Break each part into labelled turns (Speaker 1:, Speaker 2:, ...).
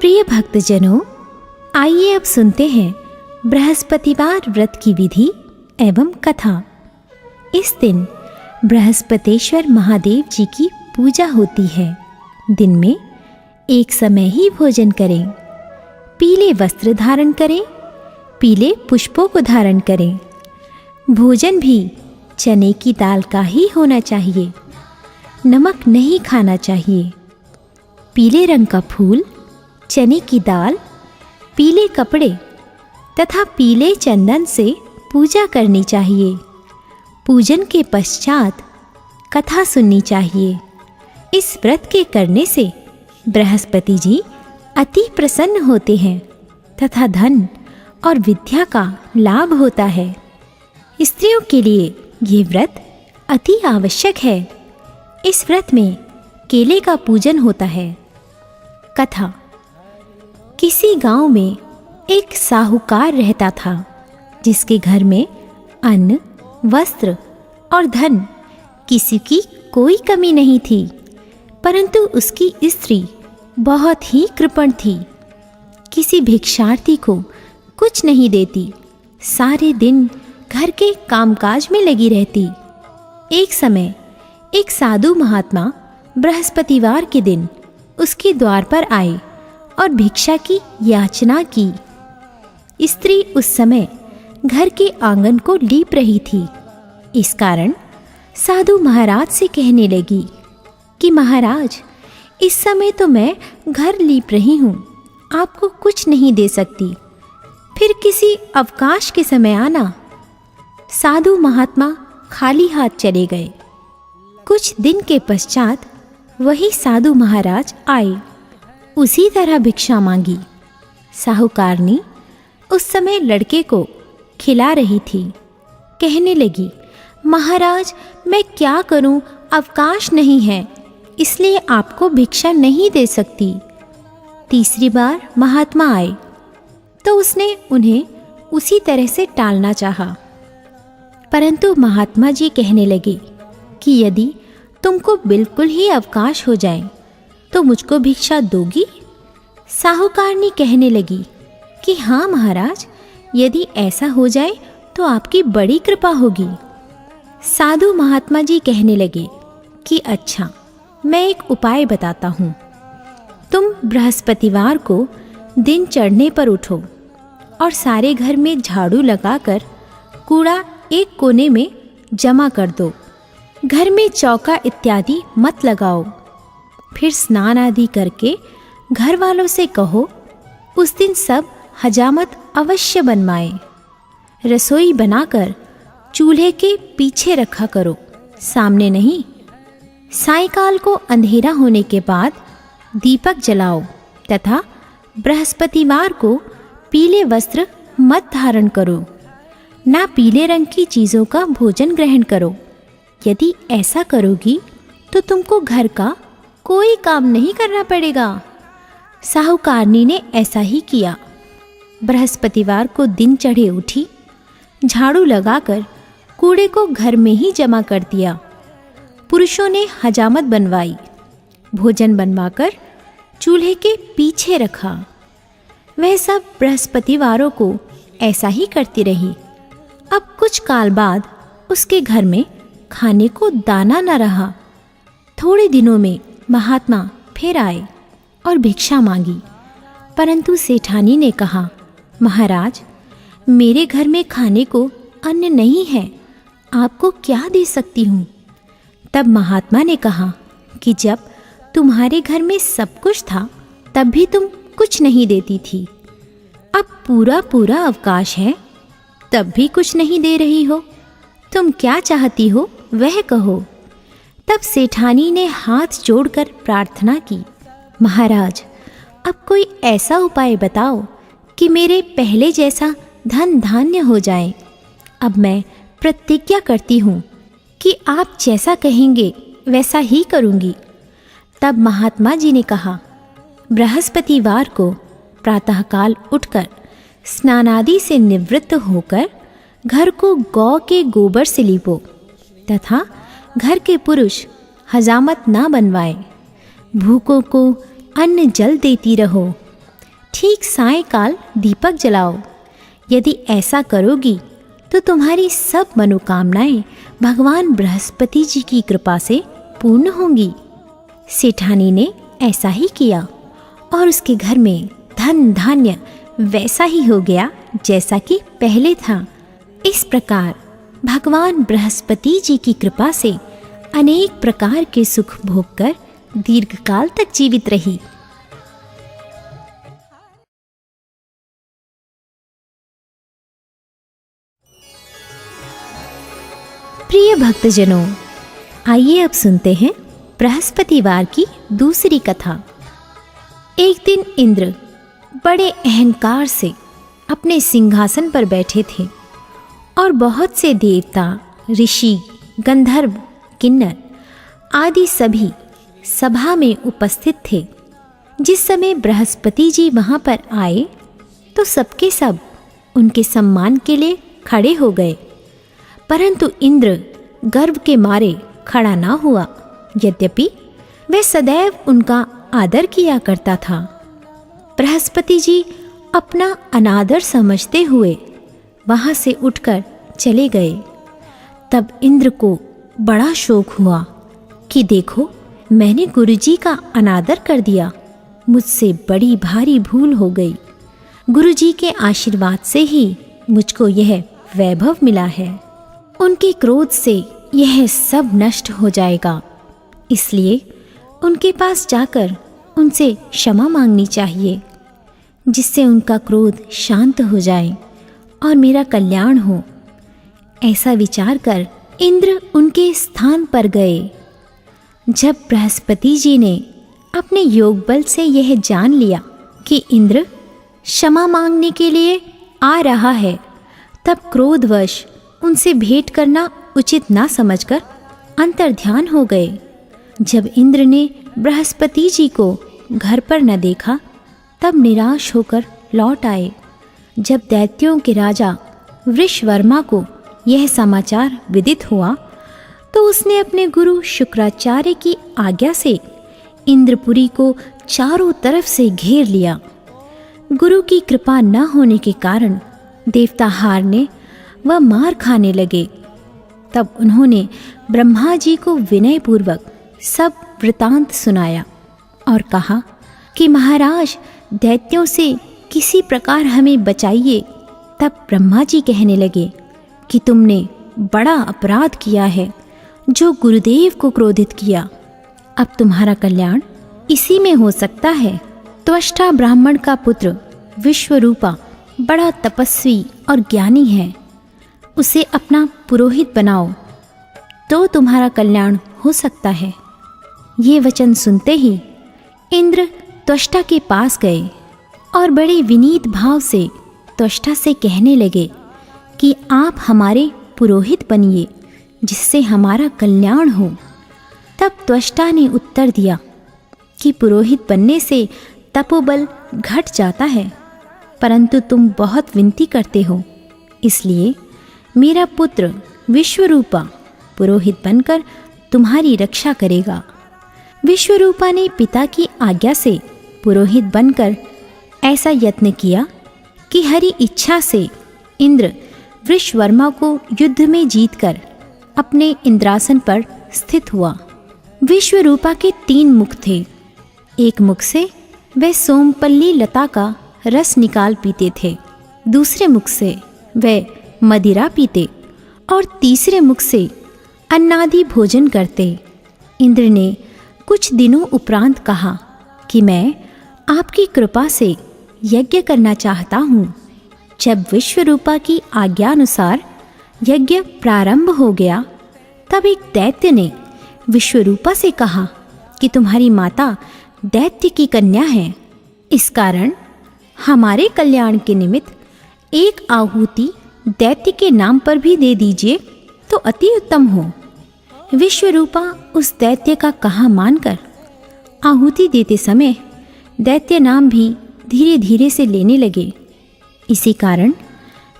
Speaker 1: प्रिय भक्तजनों, आइए अब सुनते हैं बृहस्पतिवार व्रत की विधि एवं कथा। इस दिन बृहस्पतेश्वर महादेव जी की पूजा होती है। दिन में एक समय ही भोजन करें, पीले वस्त्र धारण करें, पीले पुष्पों को धारण करें। भोजन भी चने की दाल का ही होना चाहिए, नमक नहीं खाना चाहिए। पीले रंग का फूल, चने की दाल, पीले कपड़े तथा पीले चंदन से पूजा करनी चाहिए। पूजन के पश्चात कथा सुननी चाहिए। इस व्रत के करने से बृहस्पति जी अति प्रसन्न होते हैं तथा धन और विद्या का लाभ होता है। स्त्रियों के लिए ये व्रत अति आवश्यक है। इस व्रत में केले का पूजन होता है। कथा। किसी गांव में एक साहूकार रहता था, जिसके घर में अन्न, वस्त्र और धन किसी की कोई कमी नहीं थी, परंतु उसकी स्त्री बहुत ही कृपण थी। किसी भिक्षार्थी को कुछ नहीं देती, सारे दिन घर के कामकाज में लगी रहती। एक समय एक साधु महात्मा बृहस्पतिवार के दिन उसके द्वार पर आए और भिक्षा की याचना की। स्त्री उस समय घर के आंगन को लीप रही थी। इस कारण साधु महाराज से कहने लगी कि महाराज, इस समय तो मैं घर लीप रही हूँ, आपको कुछ नहीं दे सकती, फिर किसी अवकाश के समय आना। साधु महात्मा खाली हाथ चले गए। कुछ दिन के पश्चात वही साधु महाराज आए, उसी तरह भिक्षा मांगी। साहूकारनी उस समय लड़के को खिला रही थी। कहने लगी, महाराज, मैं क्या करूं, अवकाश नहीं है, इसलिए आपको भिक्षा नहीं दे सकती। तीसरी बार महात्मा आए तो उसने उन्हें उसी तरह से टालना चाहा, परंतु महात्मा जी कहने लगे कि यदि तुमको बिल्कुल ही अवकाश हो जाए तो मुझको भिक्षा दोगी? साहूकारनी कहने लगी कि हाँ महाराज, यदि ऐसा हो जाए तो आपकी बड़ी कृपा होगी। साधु महात्मा जी कहने लगे कि अच्छा, मैं एक उपाय बताता हूँ। तुम बृहस्पतिवार को दिन चढ़ने पर उठो और सारे घर में झाड़ू लगाकर कूड़ा एक कोने में जमा कर दो। घर में चौका इत्यादि मत लगाओ। फिर स्नान आदि करके घर वालों से कहो उस दिन सब हजामत अवश्य बनवाएं। रसोई बनाकर चूल्हे के पीछे रखा करो, सामने नहीं। सायंकाल को अंधेरा होने के बाद दीपक जलाओ तथा बृहस्पतिवार को पीले वस्त्र मत धारण करो, ना पीले रंग की चीज़ों का भोजन ग्रहण करो। यदि ऐसा करोगी तो तुमको घर का कोई काम नहीं करना पड़ेगा। साहूकारनी ने ऐसा ही किया। बृहस्पतिवार को दिन चढ़े उठी, झाड़ू लगाकर कूड़े को घर में ही जमा कर दिया। पुरुषों ने हजामत बनवाई, भोजन बनवाकर चूल्हे के पीछे रखा। वह सब बृहस्पतिवारों को ऐसा ही करती रही। अब कुछ काल बाद उसके घर में खाने को दाना न रहा। थोड़े दिनों में महात्मा फिर आए और भिक्षा मांगी, परंतु सेठानी ने कहा, महाराज, मेरे घर में खाने को अन्न नहीं है, आपको क्या दे सकती हूँ? तब महात्मा ने कहा कि जब तुम्हारे घर में सब कुछ था तब भी तुम कुछ नहीं देती थी। अब पूरा अवकाश है, तब भी कुछ नहीं दे रही हो। तुम क्या चाहती हो वह कहो। तब सेठानी ने हाथ जोड़कर प्रार्थना की, महाराज, अब कोई ऐसा उपाय बताओ कि मेरे पहले जैसा धन धान्य हो जाए। अब मैं प्रतिज्ञा करती हूँ कि आप जैसा कहेंगे वैसा ही करूँगी। तब महात्मा जी ने कहा, बृहस्पतिवार को प्रातःकाल उठकर स्नानादि से निवृत्त होकर घर को गौ के गोबर से लीपो तथा घर के पुरुष हजामत ना बनवाएं। भूखों को अन्न जल देती रहो ठीक सायंकाल दीपक जलाओ। यदि ऐसा करोगी तो तुम्हारी सब मनोकामनाएं भगवान बृहस्पति जी की कृपा से पूर्ण होंगी। सेठानी ने ऐसा ही किया और उसके घर में धन धान्य वैसा ही हो गया जैसा कि पहले था। इस प्रकार भगवान बृहस्पति जी की कृपा से अनेक प्रकार के सुख भोग कर दीर्घकाल तक जीवित रही। प्रिय भक्तजनों, आइए अब सुनते हैं बृहस्पतिवार की दूसरी कथा। एक दिन इंद्र बड़े अहंकार से अपने सिंहासन पर बैठे थे और बहुत से देवता, ऋषि, गंधर्व, किन्नर आदि सभी सभा में उपस्थित थे। जिस समय बृहस्पति जी वहाँ पर आए तो सबके सब उनके सम्मान के लिए खड़े हो गए, परंतु इंद्र गर्व के मारे खड़ा ना हुआ। यद्यपि वह सदैव उनका आदर किया करता था। बृहस्पति जी अपना अनादर समझते हुए वहाँ से उठकर चले गए। तब इंद्र को बड़ा शोक हुआ कि देखो, मैंने गुरुजी का अनादर कर दिया, मुझसे बड़ी भारी भूल हो गई। गुरुजी के आशीर्वाद से ही मुझको यह वैभव मिला है। उनके क्रोध से यह सब नष्ट हो जाएगा, इसलिए उनके पास जाकर उनसे क्षमा मांगनी चाहिए, जिससे उनका क्रोध शांत हो जाए और मेरा कल्याण हो। ऐसा विचार कर इंद्र उनके स्थान पर गए। जब बृहस्पति जी ने अपने योग बल से यह जान लिया कि इंद्र क्षमा मांगने के लिए आ रहा है, तब क्रोधवश उनसे भेंट करना उचित ना समझकर अंतर्ध्यान हो गए। जब इंद्र ने बृहस्पति जी को घर पर न देखा, तब निराश होकर लौट आए। जब दैत्यों के राजा वृषवर्मा को यह समाचार विदित हुआ, तो उसने अपने गुरु शुक्राचार्य की आज्ञा से इंद्रपुरी को चारों तरफ से घेर लिया। गुरु की कृपा न होने के कारण देवता हारने व मार खाने लगे। तब उन्होंने ब्रह्मा जी को विनयपूर्वक सब वृतांत सुनाया और कहा कि महाराज, दैत्यों से किसी प्रकार हमें बचाइए। तब ब्रह्मा जी कहने लगे कि तुमने बड़ा अपराध किया है, जो गुरुदेव को क्रोधित किया। अब तुम्हारा कल्याण इसी में हो सकता है। त्वष्टा ब्राह्मण का पुत्र विश्वरूपा बड़ा तपस्वी और ज्ञानी है, उसे अपना पुरोहित बनाओ तो तुम्हारा कल्याण हो सकता है। ये वचन सुनते ही इंद्र त्वष्टा के पास गए और बड़े विनीत भाव से त्वष्टा से कहने लगे कि आप हमारे पुरोहित बनिए, जिससे हमारा कल्याण हो। तब त्वष्टा ने उत्तर दिया कि पुरोहित बनने से तपोबल घट जाता है, परंतु तुम बहुत विनती करते हो, इसलिए मेरा पुत्र विश्वरूपा पुरोहित बनकर तुम्हारी रक्षा करेगा। विश्वरूपा ने पिता की आज्ञा से पुरोहित बनकर ऐसा यत्न किया कि हरि इच्छा से इंद्र वृषवर्मा को युद्ध में जीतकर अपने इंद्रासन पर स्थित हुआ। विश्वरूपा के 3 मुख थे। एक मुख से वह सोमपल्ली लता का रस निकाल पीते थे, दूसरे मुख से वह मदिरा पीते और तीसरे मुख से अन्नादि भोजन करते। इंद्र ने कुछ दिनों उपरांत कहा कि मैं आपकी कृपा से यज्ञ करना चाहता हूँ। जब विश्वरूपा की आज्ञानुसार यज्ञ प्रारंभ हो गया, तब एक दैत्य ने विश्वरूपा से कहा कि तुम्हारी माता दैत्य की कन्या है, इस कारण हमारे कल्याण के निमित्त एक आहुति दैत्य के नाम पर भी दे दीजिए तो अति उत्तम हो। विश्वरूपा उस दैत्य का कहा मानकर आहुति देते समय दैत्य नाम भी धीरे धीरे से लेने लगे। इसी कारण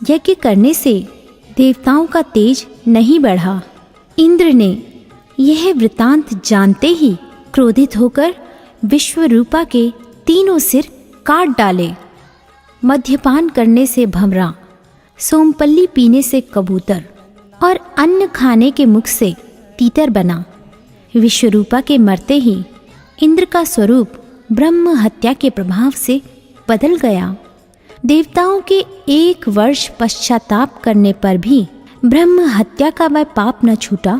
Speaker 1: यज्ञ करने से देवताओं का तेज नहीं बढ़ा। इंद्र ने यह वृतांत जानते ही क्रोधित होकर विश्वरूपा के 3 सिर काट डाले मद्यपान करने से भंवरा, सोमपल्ली पीने से कबूतर और अन्न खाने के मुख से तीतर बना। विश्वरूपा के मरते ही इंद्र का स्वरूप ब्रह्म हत्या के प्रभाव से बदल गया। देवताओं के 1 वर्ष पश्चाताप करने पर भी ब्रह्म हत्या का वह पाप न छूटा,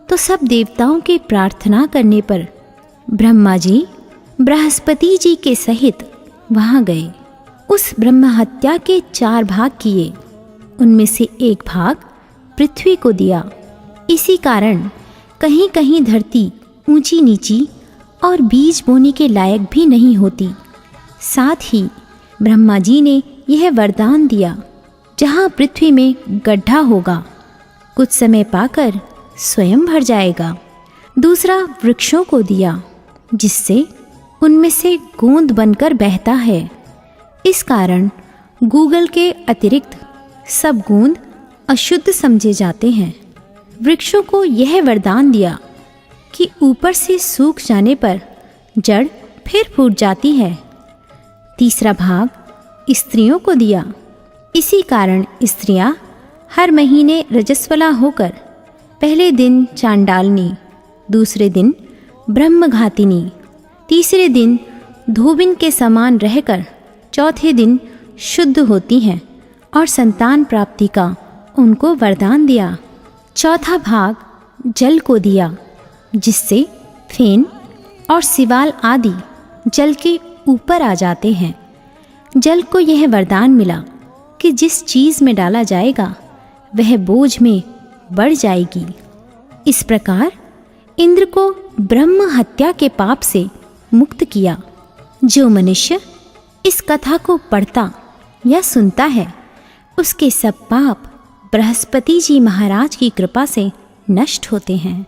Speaker 1: तो सब देवताओं के प्रार्थना करने पर ब्रह्मा जी बृहस्पति जी के सहित वहाँ गए। उस ब्रह्म हत्या के 4 भाग किए, उनमें से 1 भाग पृथ्वी को दिया। इसी कारण कहीं कहीं धरती ऊंची नीची और बीज बोने के लायक भी नहीं होती। साथ ही ब्रह्मा जी ने यह वरदान दिया, जहाँ पृथ्वी में गड्ढा होगा कुछ समय पाकर स्वयं भर जाएगा। दूसरा वृक्षों को दिया, जिससे उनमें से गोंद बनकर बहता है। इस कारण गूगल के अतिरिक्त सब गोंद अशुद्ध समझे जाते हैं। वृक्षों को यह वरदान दिया कि ऊपर से सूख जाने पर जड़ फिर फूट जाती है। तीसरा भाग स्त्रियों को दिया। इसी कारण स्त्रियां हर महीने रजस्वला होकर पहले दिन चांडालनी, दूसरे दिन ब्रह्मघातिनी, तीसरे दिन धोबिन के समान रहकर चौथे दिन शुद्ध होती हैं और संतान प्राप्ति का उनको वरदान दिया। चौथा भाग जल को दिया, जिससे फेन और सिवाल आदि जल के ऊपर आ जाते हैं। जल को यह वरदान मिला कि जिस चीज़ में डाला जाएगा वह बोझ में बढ़ जाएगी। इस प्रकार इंद्र को ब्रह्म हत्या के पाप से मुक्त किया। जो मनुष्य इस कथा को पढ़ता या सुनता है, उसके सब पाप बृहस्पति जी महाराज की कृपा से नष्ट होते हैं।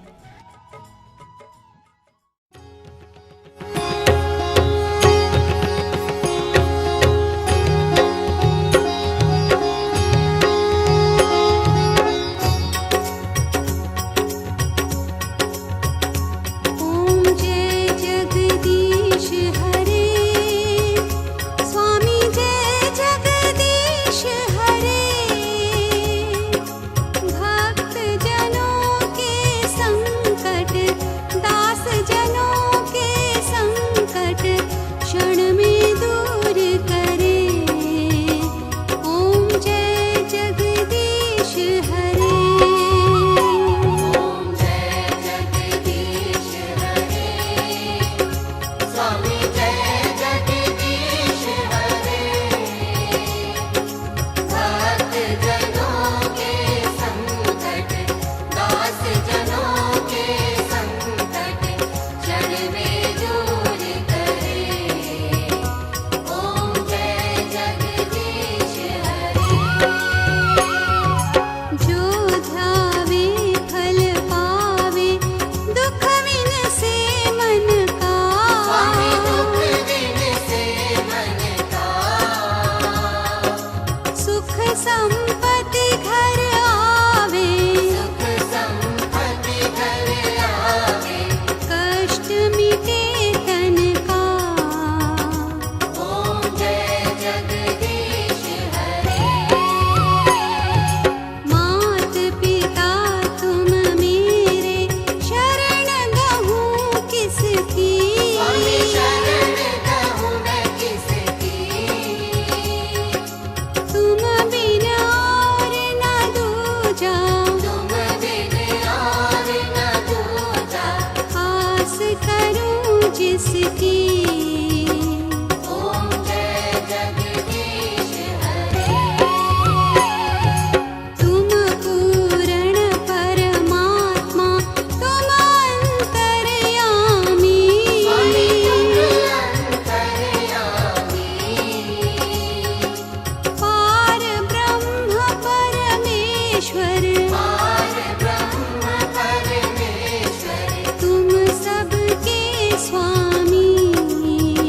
Speaker 2: तुम सबके स्वामी।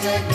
Speaker 2: जग